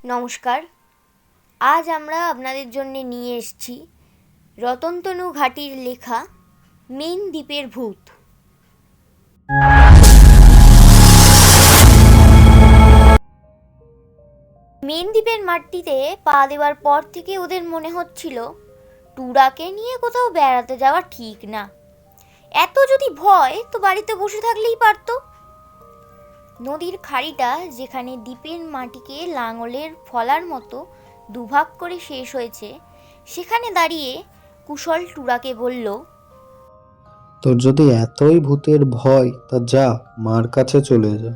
নমস্কার। আজ আমরা আপনাদের জন্য নিয়ে এসেছি রতনতনু ঘাটির লেখা মেন দ্বীপের ভূত। মেন দ্বীপের মাটিতে পা দেওয়ার পর থেকে ওদের মনে হচ্ছিল টুরাকে নিয়ে কোথাও বেড়াতে যাওয়া ঠিক না। এত যদি ভয় তো বাড়িতে বসে থাকলেই পারতো। নদীর খাড়িটা যেখানে দ্বীপের মাটিকে লাঙলের ফলার মতো দুভাগ করে শেষ হয়েছে, সেখানে দাঁড়িয়ে কুশল টুরাকে বলল, তোর যদি এতই ভূতের ভয় তা যা মার কাছে চলে যা।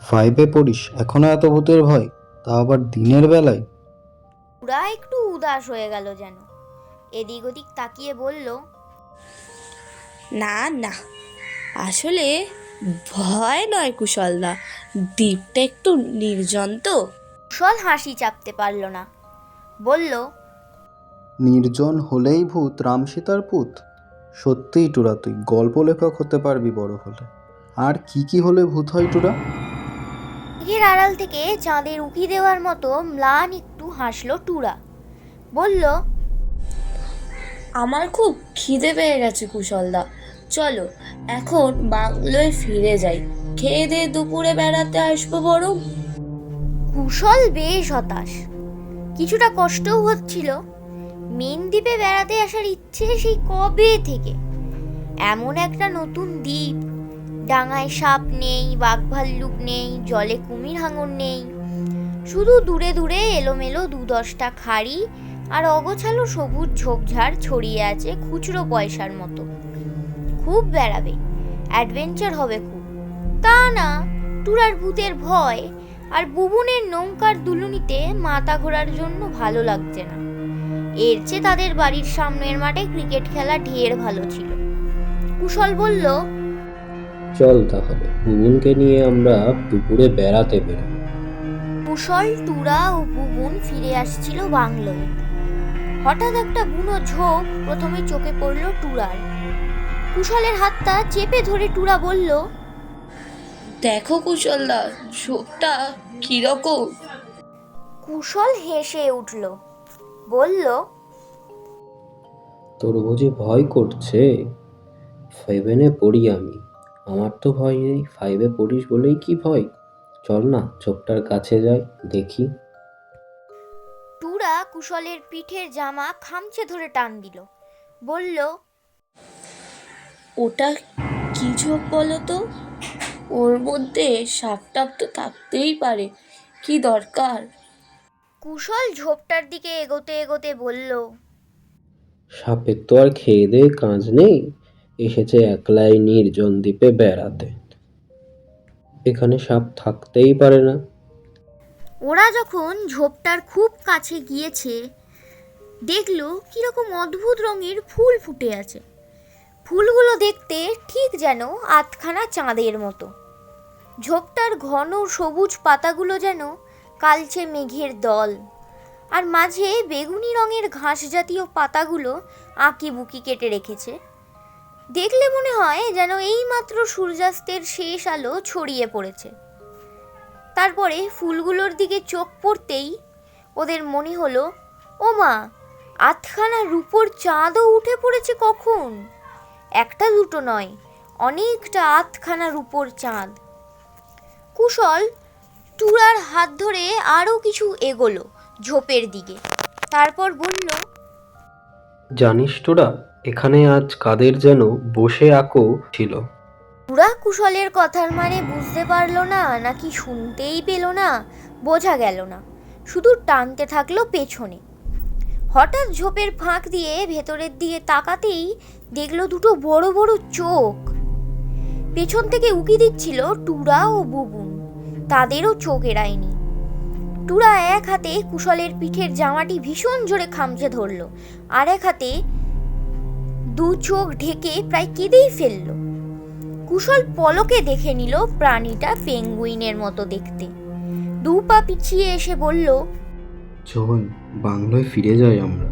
5-এ পড়িস, এখনো এত ভূতের ভয়, তা আবার দিনের বেলায়? টুরা একটু উদাস হয়ে গেল যেন। এদিক ওদিক তাকিয়ে বলল, না না, আসলে ভয় নয় কুশলদা, দ্বীপটা একটু নির্জন তো। কুশল হাসি চাপতে পারল না, বলল, নির্জন হলেই ভূত রামসীতার পুত? সত্যিই টুরা, তুই গল্প লেখক হতে পারবি বড় হলে। আর কি কি হলে ভূত হয় টুরা? মেঘের আড়াল থেকে চাঁদের উকি দেওয়ার মতো ম্লান একটু হাসলো টুরা। বলল, আমার খুব খিদে পেয়ে গেছে কুশলদা, চলো এখন বাংলোয় ফিরে যাই, খেয়ে দিয়ে দুপুরে বেড়াতে আসবো বরং। কুশল বেশ হতাশ, কিছুটা কষ্টও হচ্ছিল। মেন দ্বীপে বেড়াতে আসার ইচ্ছে সেই কবে থেকে। এমন একটা নতুন দ্বীপ, ডাঙায় সাপ নেই, বাঘ ভাল্লুক নেই, জলে কুমির হাঙর নেই, শুধু দূরে দূরে এলোমেলো 2-10টা খাড়ি আর অগোছালো সবুজ ঝোপঝাড় ছড়িয়ে আছে খুচরো পয়সার মতো। খুব বেড়াবে, অ্যাডভেঞ্চার হবে খুব। তা না, টুরার ভূতের ভয় আর বুবুনের নৌকার দুলুনিতে মাথা ঘোরার জন্য ভালো লাগছে না। এর চেয়ে তাদের বাড়ির সামনের মাঠে ক্রিকেট খেলা ঢের ভালো ছিল। কুশল বলল, চল তাহলে বুবুনকে নিয়ে আমরা দুপুরে বেড়াতে বেরোই। কুশল, টুরা ও বুবুন ফিরে আসছিল বাংলোয়। হঠাৎ একটা বুনো ঝোপ প্রথমে চোখে পড়ল টুরার। কুশলের হাতটা চেপে ধরে টুরা বলল, দেখো কুশলদা, ঝোপটা কিরকম। কুশল হেসে উঠল, বলল, তোর বুঝি ভয় করছে? 7-এ পড়ি আমি, আমার তো ভয় নেই। 5-এ পড়িস বলেই কি ভয়? চল না ঝোপটার কাছে যাই, দেখি। টুরা কুশলের পিঠের জামা খামচে ধরে টান দিল, বলল, ওটা কি ঝোপ বলো তো? ওর মধ্যে সাপ টাপ তো থাকতেই পারে, কি দরকার? কুশল ঝোপটার দিকে এগোতে এগোতে বলল, সাপের তো আর খেয়ে দেয়ে কাজ নেই, এসেছে একলাই নির্জন দ্বীপে বেড়াতে, এখানে সাপ থাকতেই পারে না। ওরা যখন ঝোপটার খুব কাছে গিয়েছে, দেখলো কিরকম অদ্ভুত রঙের ফুল ফুটে আছে। ফুলগুলো দেখতে ঠিক যেন আধখানা চাঁদের মতো। ঝোপটার ঘন সবুজ পাতাগুলো যেন কালচে মেঘের দল, আর মাঝে বেগুনি রঙের ঘাস জাতীয় পাতাগুলো আঁকি বুকি কেটে রেখেছে। দেখলে মনে হয় যেন এইমাত্র সূর্যাস্তের শেষ আলো ছড়িয়ে পড়েছে। তারপরে ফুলগুলোর দিকে চোখ পড়তেই ওদের মনে হলো, ও মা, আধখানা রূপোর চাঁদও উঠে পড়েছে কখন। একটা দুটো নয়, অনেকটা আধখানা রূপোর চাঁদ। কুশল টুরার হাত ধরে আরও কিছু এগোলো ঝোপের দিকে, তারপর বলল, জানিস তোরা, এখানে আজ কাদের যেন বসে আঁকো ছিল। টুরা কুশলের কথার মানে বুঝতে পারলো না, নাকি শুনতেই পেল না, বোঝা গেল না, শুধু টানতে থাকলো পেছনে। হঠাৎ ঝোপের ফাঁক দিয়ে ভেতরের দিকে তাকাতেই দেখলো দুটো বড় বড় চোখ। পেছন থেকে উকি দিচ্ছিল টুরা ও বুবুন, তাদেরও চোখ এড়ায়নি। টুরা এক হাতে কুশলের পিঠের জামাটি ভীষণ জোরে খামচে ধরল, আর এক হাতে দু চোখ ঢেকে প্রায় কেঁদেই ফেলল। কুশল পলকে দেখে নিল প্রাণীটা পেঙ্গুইনের মতো দেখতে। 2 পা পিছিয়ে এসে বলল, চল বাংলোয় ফিরে যাই আমরা।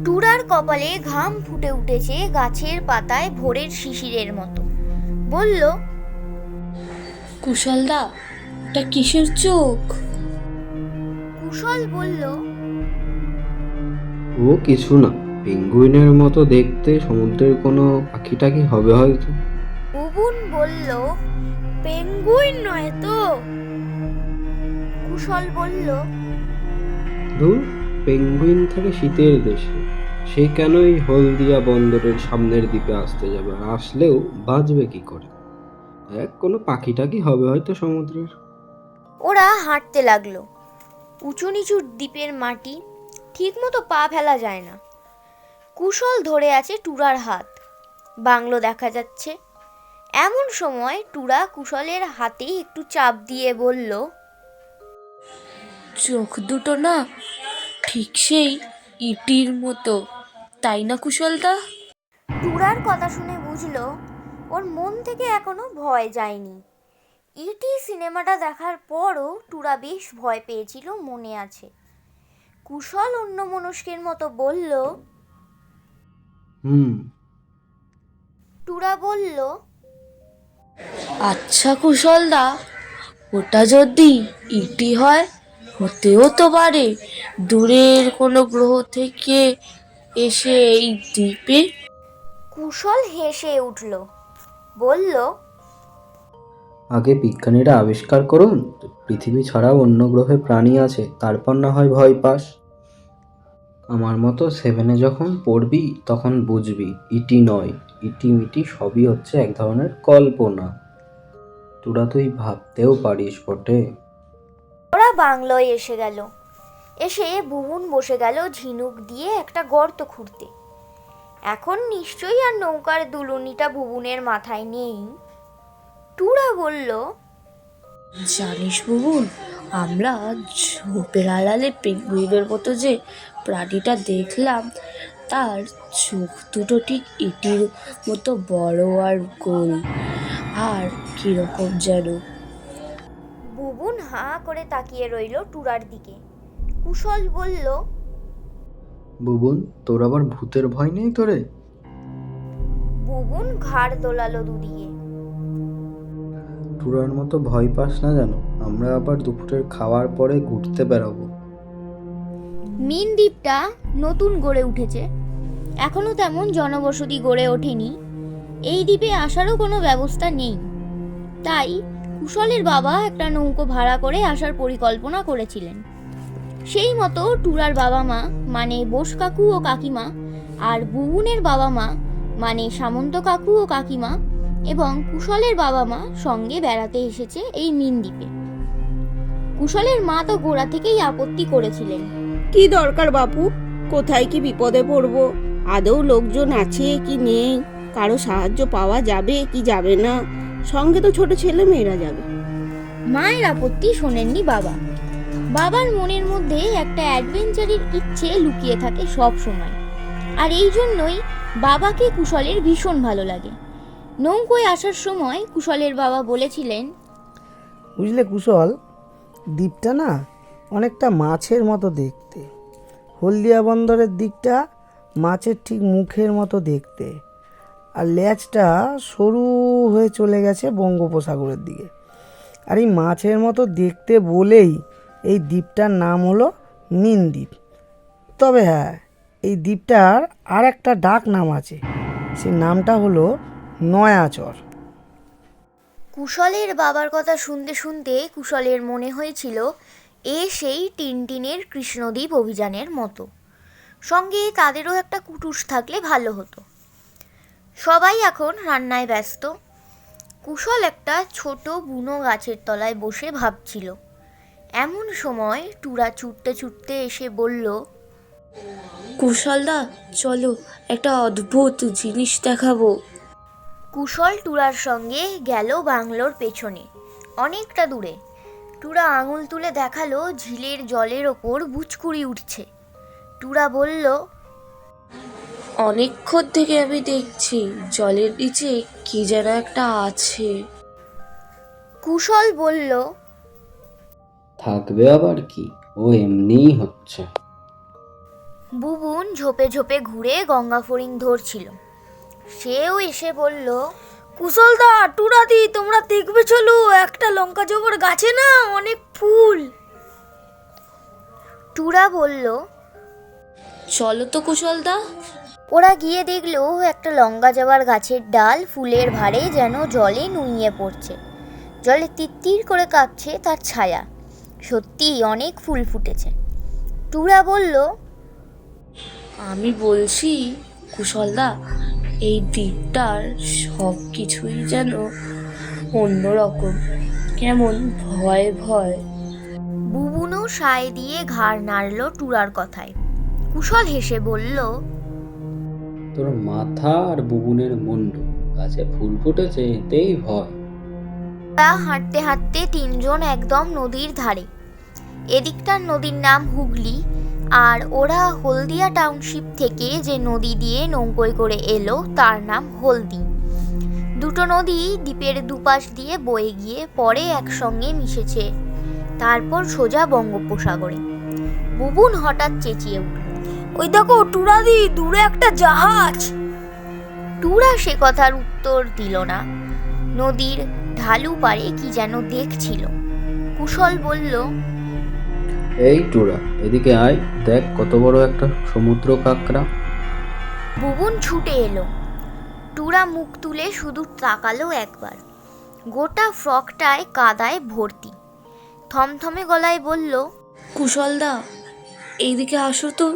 টুরার কপালে ঘাম ফুটে উঠেছে গাছের পাতায় ভোরের শিশিরের মতো। বলল, কুশলদা, ওটা কিসের চোখ? কুশল বলল, ও কিছু না, পেঙ্গুইনের মতো দেখতে সমুদ্রের কোনো পাখিটাকি হবে হয়তো। বুবুন বলল, পেঙ্গুইন নয় তো? কুশল বলল, ধুর, পেঙ্গুইন থাকে শীতের দেশে, সে কেন এই হলদিয়া বন্দরের সামনের দ্বীপে আসতে যাবে? আর আসলেও বাঁচবে কি করে? কোনো পাখিটাকি হবে হয়তো সমুদ্রের। ওরা হাঁটতে লাগলো। উঁচু নিচু দ্বীপের মাটি ঠিক মতো পা ফেলা যায় না। কুশল ধরে আছে টুরার হাত, বাংলো দেখা যাচ্ছে। এমন সময় টুরা কুশলের হাতে একটু চাপ দিয়ে বলল, চোখ দুটো না ঠিক সেই ইটির মতো, তাই না কুশলদা? টুরার কথা শুনে বুঝলো ওর মন থেকে এখনো ভয় যায়নি। ইটি সিনেমাটা দেখার পরও টুরা বেশ ভয় পেয়েছিল, মনে আছে। কুশল অন্যমনস্কের মতো বলল, হুম। টুরা বলল, আচ্ছা কুশলদা, ওটা যদি ইটি হয়, হতেও তো পারে দূরের কোনো গ্রহ থেকে এসে এই দ্বীপে। কুশল হেসে উঠল, বলল, আগে বিজ্ঞানীরা আবিষ্কার করুন পৃথিবী ছাড়াও অন্য গ্রহে প্রাণী আছে, তারপর না হয় ভয় পাস। আমার মতো 7-এ যখন পড়বি তখন বুঝবি ইটি নয়, ইটিমিটি সবই হচ্ছে এক ধরনের কল্পনা। তোরা তুই ভাবতেও পারিস বটে। ওরা বাংলোয় এসে গেল। এসে বুবুন বসে গেল ঝিনুক দিয়ে একটা গর্ত খুঁড়তে। এখন নিশ্চয়ই আর নৌকার দুলুনিটা বুবুনের মাথায় নেই। টুরা বলল, জানিস বুবুন, আমরা ঝোপের আড়ালে পেঙ্গুইনের মতো যে প্রাণীটা দেখলাম, তার চোখ দুটো ঠিক ইটির মতো বড় আর গোল, আর কিরকম যেন। বুবুন হাঁ করে তাকিয়ে রইল টুরার দিকে। কুশল বলল, বুবুন, তোর আবার ভূতের ভয় নেই তোরে? বুবুন ঘাড় দোলালো দুদিকে। টুরার মতো ভয় পাস না যেন, আমরা আবার দুপুরের খাওয়ার পরে ঘুরতে বেরোবো। মিন দ্বীপটা নতুন গড়ে উঠেছে, এখনো তেমন জনবসতি গড়ে ওঠেনি। এই দ্বীপে আসারও কোনো ব্যবস্থা নেই। তাই কুশলের বাবা একটা নৌকো ভাড়া করে আসার পরিকল্পনা করেছিলেন। সেই মতো টুরার বাবা মা মানে বোস কাকু ও কাকিমা, আর বুবুনের বাবা মা মানে সামন্ত কাকু ও কাকিমা এবং কুশলের বাবা মা সঙ্গে বেড়াতে এসেছে এই মিন দ্বীপে। কুশলের মা তো গোড়া থেকেই আপত্তি করেছিলেন। কি দরকার বাপু, কোথায় কি বিপদে পড়বো, আদৌ লোকজন আছে কি নেই, কারো সাহায্য পাওয়া যাবে কি যাবে না, সঙ্গে তো ছোট ছেলে মেয়েরা যাবে। মায়ের আপত্তি শোনেননি বাবা। বাবার মনের মধ্যে একটা অ্যাডভেঞ্চারের ইচ্ছে লুকিয়ে থাকে সব সময়, আর এই জন্যই বাবাকে কুশলের ভীষণ ভালো লাগে। নৌকোয় আসার সময় কুশলের বাবা বলেছিলেন, বুঝলে কুশল, দ্বীপটা না অনেকটা মাছের মতো দেখতে। হলদিয়া বন্দরের দিকটা মাছের ঠিক মুখের মতো দেখতে, আর লেজটা সরু হয়ে চলে গেছে বঙ্গোপসাগরের দিকে। আর এই মাছের মতো দেখতে বলেই এই দ্বীপটার নাম হলো মিন দ্বীপ। তবে হ্যাঁ, এই দ্বীপটার আর একটা ডাক নাম আছে, সেই নামটা হলো নয়াচর। কুশলের বাবার কথা শুনতে শুনতে কুশলের মনে হয়েছিল সেই টিনটিনের কৃষ্ণদ্বীপ অভিযানের মতো। সঙ্গে তাদেরও একটা কুটুস থাকলে ভালো হতো। সবাই এখন রান্নায় ব্যস্ত। কুশল একটা ছোট বুনো গাছের তলায় বসে ভাবছিল। এমন সময় টুরা ছুটতে ছুটতে এসে বলল, কুশলদা, চলো একটা অদ্ভুত জিনিস দেখাবো। কুশল টুরার সঙ্গে গেল বাংলোর পেছনে, অনেকটা দূরে। টুরা আঙুল তুলে দেখালো ঝিলের জলের ওপর বুচকুড়ি উঠছে। টুরা বলল, অনেকক্ষণ থেকে আমি দেখছি জলের নিচে কি যেন একটা আছে। কুশল বলল, থাকবে আবার কি, ও এমনিই হচ্ছে। বুবুন ঝোপে ঝোপে ঘুরে গঙ্গা ফড়িং ধরছিল। সেও এসে বলল, কুশলদা, টুরাদি, তোমরা দেখবে চলো, একটা লঙ্কা জবার গাছে না অনেক ফুল। টুরা বলল, চলো তো কুশলদা। ওরা গিয়ে দেখলো একটা লঙ্কা জবার গাছের ডাল ফুলের ভারে যেন জলে নুইয়ে পড়ছে। জলে তিত্তির করে কাঁপছে তার ছায়া। সত্যিই অনেক ফুল ফুটেছে। টুরা বলল, আমি বলছি কুশলদা, এই দ্বীপটার সব কিছুই যেন অন্যরকম, কেমন ভয় ভয়। বুবুনও সায় দিয়ে ঘাড় নাড়ল টুরার কথায়। কুশল হেসে বলল, তোর মাথা আর বুবুনের মুন্ডু, গাছে ফুল ফুটেছে এতেই ভয়। ওরা হাঁটতে হাঁটতে তিনজন একদম নদীর ধারে। এদিকটার নদীর নাম হুগলি, আর ওরা হলদিয়া টাউনশিপ থেকে যে নদী দিয়ে নৌকোয় করে এলো তার নাম হলদি। দুটো নদী দ্বীপের দুপাশ দিয়ে বয়ে গিয়ে পরে একসঙ্গে মিশেছে, তারপর সোজা বঙ্গোপসাগরে। বুবুন হঠাৎ চেঁচিয়ে উঠল, ওই দেখো টুরাদি, দূরে একটা জাহাজ। টুরা সে কথার উত্তর দিল না। নদীর ঢালু পারে কি যেন দেখছিল। কুশল বলল, এই টুরা, এদিকে আয়, দেখ কত বড় একটা সমুদ্র কাঁকড়া। বুবুন ছুটে এলো। টুরা মুখ তুলে শুধু তাকালো একবার। গোটা ফ্রকটায় কাদায় ভর্তি। থমথমে গলায় বলল, কুশলদা, এইদিকে আসো তো।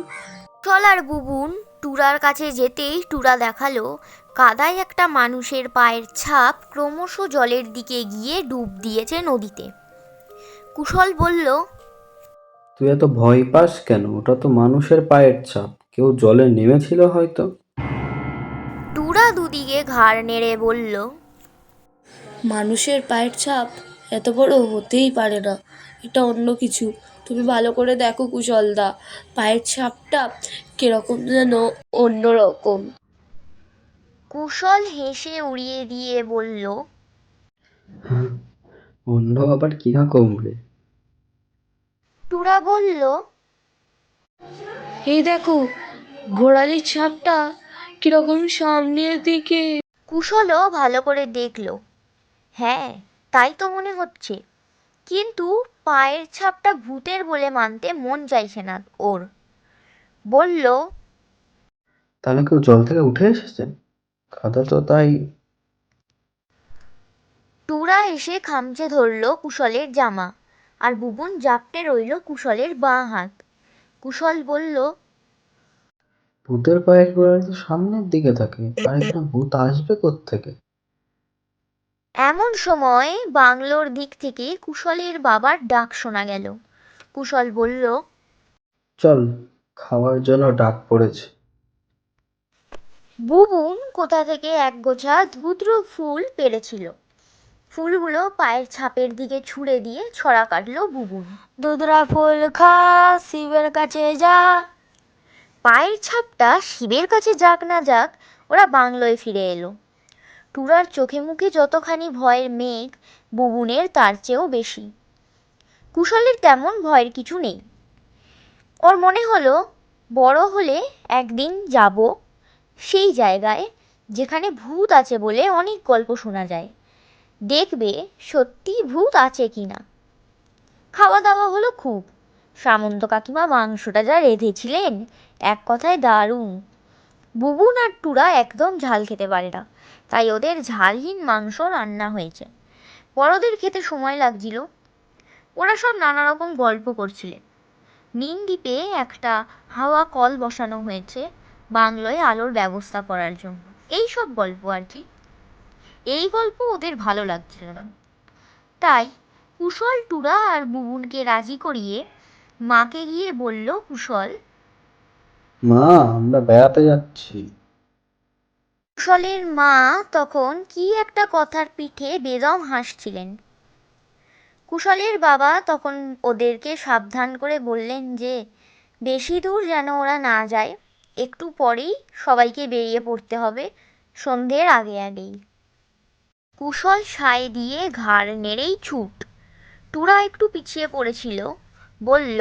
কুশল আর বুবুন টুরার কাছে যেতেই টুরা দেখালো কাদায় একটা মানুষের পায়ের ছাপ ক্রমশ জলের দিকে গিয়ে ডুব দিয়েছে নদীতে। কুশল বলল, তুই এত ভয় পাস কেন? ওটা তো মানুষের পায়ের ছাপ, কেউ জলে নেমেছিল হয়তো। টুরা দুদিকে ঘাড় নেড়ে বলল, মানুষের পায়ের ছাপ এত বড় হতেই পারে না, এটা অন্য কিছু। তুমি ভালো করে দেখো কুশলদা, পায়ের ছাপটা কিরকম যেন অন্যরকম। কুশল হেসে উড়িয়ে দিয়ে বলল, অন্য আবার কিরকম রে? টুরা বলল, এই দেখো ঘোড়ালির ছাপটা কিরকম সামনের দিকে। কুশলও ভালো করে দেখল। হ্যাঁ, তাই তো মনে হচ্ছে, কিন্তু পায়ের ছাপটা ভূতের বলে মানতে মন চাইছে না ওর। বলল, তাহলে কেউ জল থেকে উঠে এসেছে? কাদা তো তাই। টুরা এসে খামচে ধরল কুশলের জামা, আর বুবুন জাপটে রইল কুশলের বাঁ হাত। কুশল বলল, ভূতের পায়ের গোড়ালি তো সামনের দিকে থাকে, আর এখানে ভূত আসবে কোত্থেকে? এমন সময় বাংলোর দিক থেকে কুশলের বাবার ডাক শোনা গেল। কুশল বলল, চল, খাওয়ার জন্য ডাক পড়েছে। বুবুন কোথা থেকে একগোছা ধুদ্র ফুল পেড়েছিল। ফুলগুলো পায়ের ছাপের দিকে ছুঁড়ে দিয়ে ছড়া কাটলো বুবুন। ধুতরা ফুল খা, শিবের কাছে যা। পায়ের ছাপটা শিবের কাছে যাক না যাক, ওরা বাংলোয় ফিরে এলো। টুরার চোখে মুখে যতখানি ভয়ের মেঘ, বুবুনের তার চেয়েও বেশি। কুশলের তেমন ভয়ের কিছু নেই। ওর মনে হলো বড় হলে একদিন যাব সেই জায়গায় যেখানে ভূত আছে বলে অনেক গল্প শোনা যায়। দেখবে সত্যি ভূত আছে কিনা। খাওয়া দাওয়া হলো খুব। সামন্ত কাকিমা মাংসটা যা রেঁধেছিলেন, এক কথায় দারুণ। বুবুন আর টুরা একদম ঝাল খেতে পারে না, তাই ওদের ঝালহীন মাংস রান্না হয়েছে। বড়দের খেতে সময় লাগছিল। ওরা সব নানা রকম গল্প করছিলেন। নীল দ্বীপে একটা হাওয়া কল বসানো হয়েছে বাংলোয় আলোর ব্যবস্থা করার জন্য, এই সব গল্প আর কি। এই গল্প ওদের ভালো লাগছিল না, তাই কুশল টুরা আর বুবুনকে রাজি করিয়ে মাকে গিয়ে বলল কুশল, মা, আমরা বেড়াতে যাচ্ছি। কুশলের মা তখন কি একটা কথার পিঠে বেদম হাসছিলেন। কুশলের বাবা তখন ওদেরকে সাবধান করে বললেন যে বেশি দূর যেন ওরা না যায়, একটু পরেই সবাইকে বেরিয়ে পড়তে হবে, সন্ধ্যের আগে আগেই। কুশল সায় দিয়ে ঘাড় নেড়েই ছুট। টুরা একটু পিছিয়ে পড়েছিল, বলল,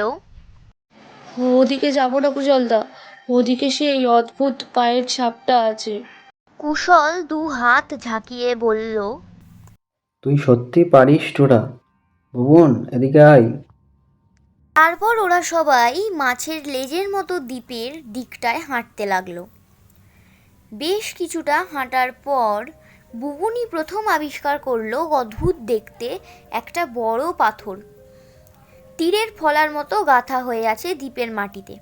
ওদিকে যাবো না কুশলদা, ওদিকে সেই অদ্ভুত পায়ের ছাপটা আছে। কুশল দু হাত ঝাঁকিয়ে বলল, তুই সত্যি পারিস টুরা? ভুবন, এদিকে আয়। তারপর ওরা সবাই মাছের লেজের মতো দ্বীপের দিকটায় হাঁটতে লাগলো। বেশ কিছুটা হাঁটার পর বুবুনি প্রথম আবিষ্কার করলো অদ্ভুত দেখতে একটা বড় পাথর, তীরের ফলার মতো গাঁথা হয়ে আছে দ্বীপের মাটিতে।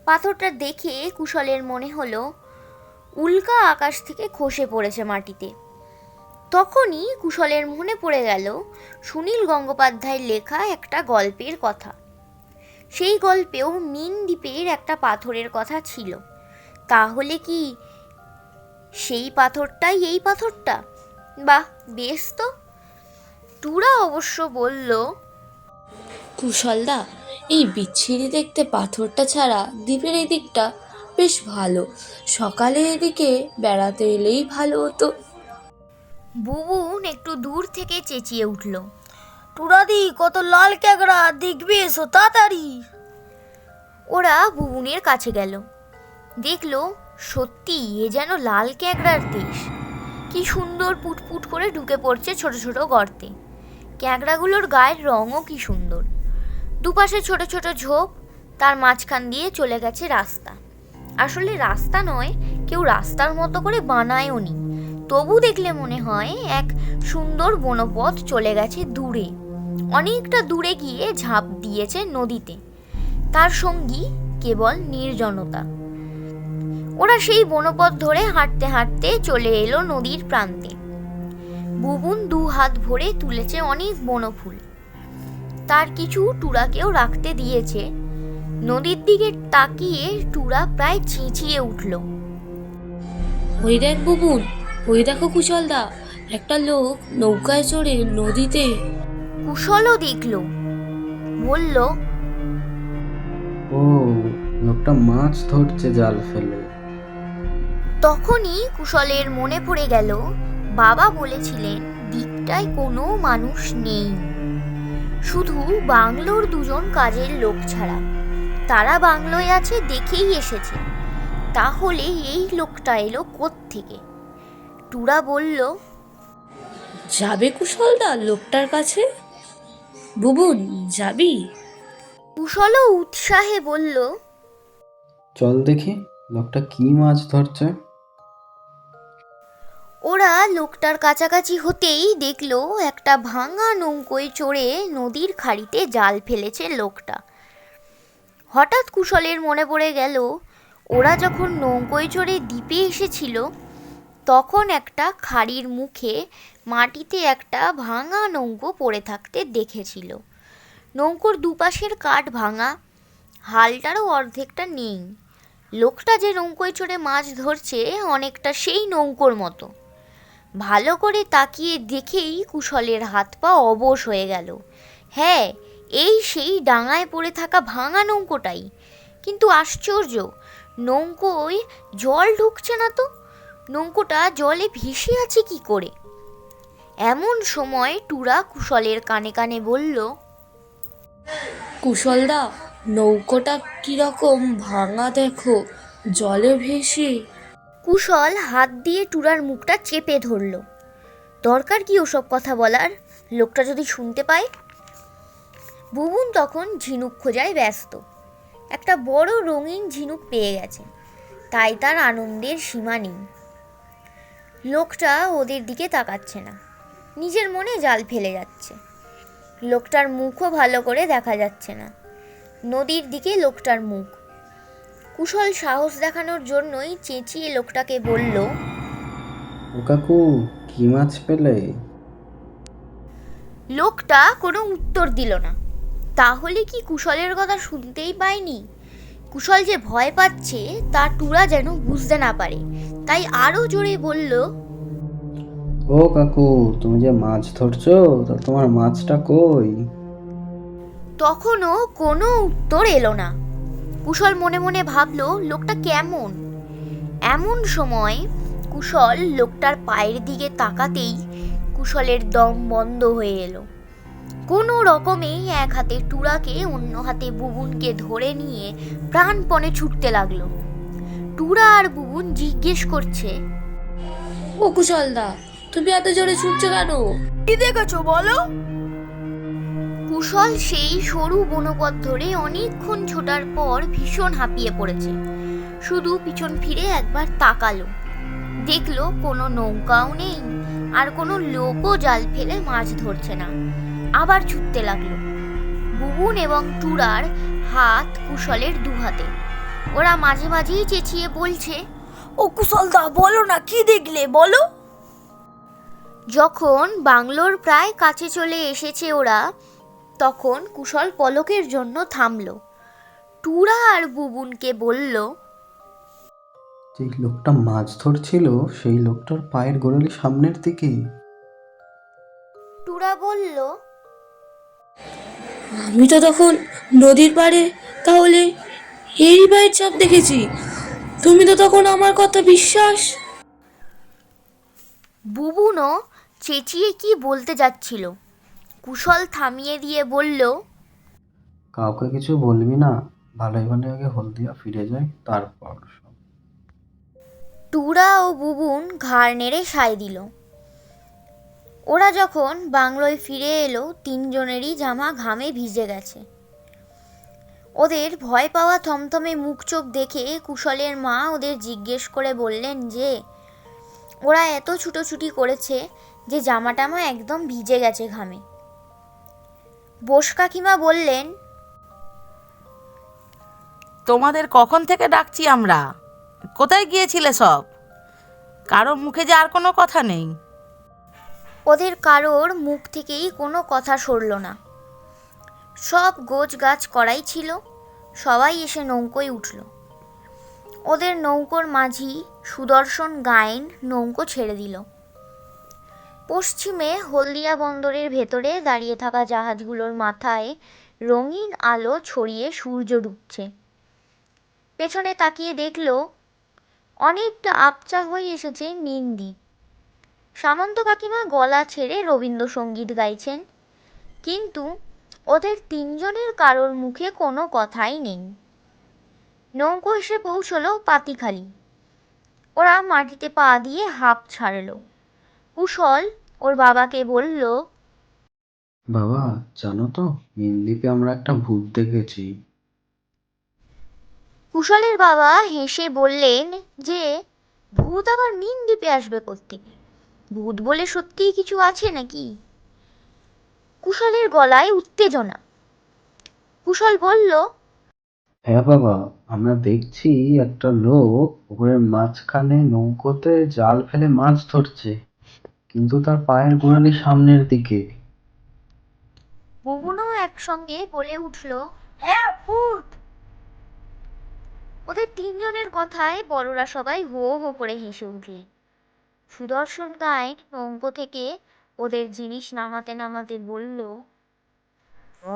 পাথরটা দেখে কুশলের মনে হলো উল্কা আকাশ থেকে খসে পড়েছে মাটিতে। তখনই কুশলের মনে পড়ে গেল সুনীল গঙ্গোপাধ্যায়ের লেখা একটা গল্পের কথা। সেই গল্পেও মিন দ্বীপের একটা পাথরের কথা ছিল। তাহলে কি সেই পাথরটাই এই পাথরটা? বাহ, বেশ তো। টুরা অবশ্য বলল, কুশলদা, এই বিচ্ছিরি দেখতে পাথরটা ছাড়া দ্বীপের এই দিকটা বেশ ভালো। সকালে এদিকে বেড়াতে এলেই ভালো হতো। বুবুন একটু দূর থেকে চেঁচিয়ে উঠল, টুরাদি, কত লাল ক্যাকড়া, দেখবি, এসো তাড়াতাড়ি। ওরা বুবুনের কাছে গেল। দেখলো সত্যি এ যেন লাল ক্যাকড়ার দেশ। কি সুন্দর পুটপুট করে ঢুকে পড়ছে ছোট ছোট গর্তে। ক্যাকড়াগুলোর গায়ের রঙও কি সুন্দর। দুপাশে ছোট ছোট ঝোপ, তার মাঝখান দিয়ে চলে গেছে রাস্তা। আসলে রাস্তা নয়, কেউ রাস্তার মতো করে বানায়ও নি, তবু দেখলে মনে হয় এক সুন্দর বনপথ চলে গেছে দূরে। অনেকটা দূরে গিয়ে ঝাঁপ দিয়েছে নদীতে, তার সঙ্গী কেবল নির্জনতা। ওরা সেই বনপথ ধরে হাঁটতে হাঁটতে চলে এলো নদীর প্রান্তে। বুবুন 2 হাত ভরে তুলেছে অনেক বনফুল, তার কিছু টুরাকেও রাখতে দিয়েছে। নদীর দিকে তাকিয়ে টুরা প্রায় চেঁচিয়ে উঠল, ওই দেখ বুবুন, ওই দেখো কুশলদা, একটা লোক নৌকায় চড়ে নদীতে। কুশলও দেখল, বলল, ও, লোকটা মাছ ধরছে জাল ফেলে। তখনই কুশলের মনে পড়ে গেল বাবা বলেছিলেন দিকটায় কোনো মানুষ নেই, শুধু বাংলোর 2জন কাজের লোক ছাড়া। তারা বাংলোয় আছে দেখেই এসেছে। তাহলে এই লোকটা এলো কোত্থেকে? টুরা বলল, যাবে কুশলদা লোকটার কাছে? বুবুন, যাবি? কুশলও উৎসাহে বলল, চল দেখি লোকটা কি মাছ ধরছে। ওরা লোকটার কাছাকাছি হতেই দেখলো একটা ভাঙা নৌকোয় চড়ে নদীর খাড়িতে জাল ফেলেছে লোকটা। হঠাৎ কুশলের মনে পড়ে গেল ওরা যখন নৌকোয় চড়ে দ্বীপে এসেছিল তখন একটা খাড়ির মুখে মাটিতে একটা ভাঙা নৌকো পড়ে থাকতে দেখেছিল। নৌকোর দুপাশের কাঠ ভাঙা, হালটারও অর্ধেকটা নেই। লোকটা যে নৌকোয় চড়ে মাছ ধরছে অনেকটা সেই নৌকোর মতো। ভালো করে তাকিয়ে দেখেই কুশলের হাত পা অবশ হয়ে গেল। হ্যাঁ, এই সেই ডাঙায় পড়ে থাকা ভাঙা নৌকোটাই। কিন্তু আশ্চর্য, নৌকোয় জল ঢুকছে না তো। নৌকোটা জলে ভেসে আছে কি করে? এমন সময় টুরা কুশলের কানে কানে বলল, কুশলদা, নৌকোটা কিরকম ভাঙা দেখো, জলে ভেসে। কুশল হাত দিয়ে টুরার মুখটা চেপে ধরল। দরকার কি ওসব কথা বলার? লোকটা যদি শুনতে পায়। বুবুন তখন ঝিনুক খোঁজায় ব্যস্ত। একটা বড় রঙিন ঝিনুক পেয়ে গেছে, তাই তার আনন্দের সীমা নেই। লোকটা ওদের দিকে তাকাচ্ছে না, নিজের মনে জাল ফেলে যাচ্ছে। লোকটার মুখও ভালো করে দেখা যাচ্ছে না, নদীর দিকে লোকটার মুখ। কুশল সাহস দেখানোর জন্যই চেঁচিয়ে লোকটাকে বলল, ও কাকু, কি মাছ পেলে? লোকটা কোনো উত্তর দিল না। তাহলে কি কুশলের কথা শুনতেই পায়নি? কুশল যে ভয় পাচ্ছে তা টুরা যেন বুঝতে না পারে, তাই আরো জোরে বলল, ও কাকু, তুমি যে মাছ ধরছো তা তোমার মাছটা কই? তখনও কোনো উত্তর এলো না। কুশল মনে মনে ভাবলো লোকটা কেমন। এমন সময় কুশল লোকটার পায়ের দিকে তাকাতেই কুশলের দম বন্ধ হয়ে এলো। কোনো রকমে এক হাতে টুরাকে অন্য হাতে বুবুনকে ধরে নিয়ে প্রাণপণে ছুটতে লাগলো। টুরা আর বুবুন জিজ্ঞেস করছে, ও কুশলদা, তুমি এত জোরে ছুটছো কেন? কি দেখেছো বলো? কুশল সেই সরু বনপথ ধরে অনেকক্ষণ ছোটার পর ভীষণ হাঁপিয়ে পড়েছে। শুধু পিছন ফিরে একবার তাকালো, দেখলো কোনো নৌকাও নেই আর কোনো লোকও জাল ফেলে মাছ ধরছে না। আবার ছুটতে লাগলো। বুবুন এবং টুরার হাত কুশলের দুহাতে। ওরা মাঝে মাঝেই চেঁচিয়ে বলছে, ও কুশলদা বলো না, কি দেখলে বলো। যখন বাংলোর প্রায় কাছে চলে এসেছে ওরা, তখন কুশল পলকের জন্য থামলো। টুরা আর বুবুনকে বলল, যে লোকটা মাছ ধরছিল সেই লোকটার পায়ের গোড়ালি সামনের দিকে। টুরা বলল, আমি তো তখন নদীর পাড়ে তাহলে এরই পায়ের ছাপ দেখেছি। তুমি তো তখন আমার কথা বিশ্বাস। বুবুনও চেঁচিয়ে কি বলতে যাচ্ছিল, কুশল থামিয়ে দিয়ে বলল, কাউকে কিছু বলবি না, ভালোই ভালো আগে হলদিয়া ফিরে যায়, তারপর সব। টুরা ও বুবুন ঘাড় নেড়ে সায় দিল। ওরা যখন বাংলোয় ফিরে এলো, তিনজনেরই জামা ঘামে ভিজে গেছে। ওদের ভয় পাওয়া থমথমে মুখ চোখ দেখে কুশলের মা ওদের জিজ্ঞেস করে বললেন যে ওরা এত ছুটোছুটি করেছে যে জামা টামা একদম ভিজে গেছে ঘামে। বোস কাকিমা বললেন, তোমাদের কখন থেকে ডাকছি আমরা, কোথায় গিয়েছিলে সব? কারো মুখে যে আর কোনো কথা নেই। ওদের কারোর মুখ থেকেই কোনো কথা সরল না। সব গোছ গাছ করাই ছিল। সবাই এসে নৌকোয় উঠল। ওদের নৌকোর মাঝি সুদর্শন গায়েন নৌকো ছেড়ে দিল। পশ্চিমে হলদিয়া বন্দরের ভেতরে দাঁড়িয়ে থাকা জাহাজগুলোর মাথায় রঙিন আলো ছড়িয়ে সূর্য ডুবছে। পেছনে তাকিয়ে দেখল অনেকটা আবচা হয়ে এসেছে মিনদ্বীপ। সামন্ত কাকিমা গলা ছেড়ে রবীন্দ্রসঙ্গীত গাইছেন, কিন্তু ওদের তিনজনের কারোর মুখে কোনো কথাই নেই। নৌকো এসে পৌঁছলো পাতিখালি। ওরা মাটিতে পা দিয়ে হাঁপ ছাড়ল। কুশল ওর বাবাকে বলল, বাবা, জানো তো মিনদ্বীপে আমরা একটা ভূত দেখেছি। কুশলের বাবা হেসে বললেন যে ভূত আবার মিনদ্বীপে আসবে কোত্থেকে? ভূত বলে সত্যিই কিছু আছে নাকি? কুশলের গলায় উত্তেজনা। কুশল বলল, হ্যাঁ বাবা, আমরা দেখছি একটা লোক পুকুরের মাঝখানে নৌকোতে জাল ফেলে মাছ ধরছে, কিন্তু তার পায়ের গোড়ালি সামনের দিকে। বুবুনও একসঙ্গে বলে উঠল, হ্যাঁ ভূত। ওদের তিনজনের কথায় বড়রা সবাই হো হো করে হেসে উঠল। সুদর্শন গায়েন নৌকো থেকে ওদের জিনিস নামাতে নামাতে বলল, ও,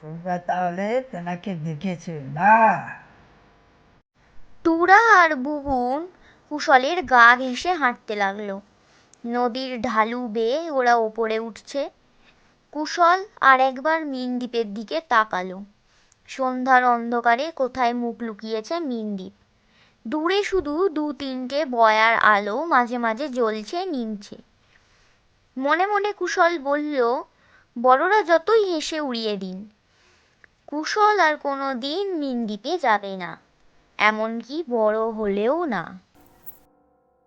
তোমরা তাহলে তেনাকে দেখেছো না? টুরা আর বুবুন কুশলের গা ঘেঁষে হাঁটতে লাগলো। নদীর ঢালু বেয়ে ওরা ওপরে উঠছে। কুশল আর একবার মিনদ্বীপের দিকে তাকালো। সন্ধ্যার অন্ধকারে কোথায় মুখ লুকিয়েছে মিনদ্বীপ। দূরে শুধু দু তিনটে বয়ার আলো মাঝে মাঝে জ্বলছে নিমছে। মনে মনে কুশল বলল, বড়রা যতই হেসে উড়িয়ে দিন, কুশল আর কোনো দিন মিনদ্বীপে যাবে না, এমনকি বড় হলেও না।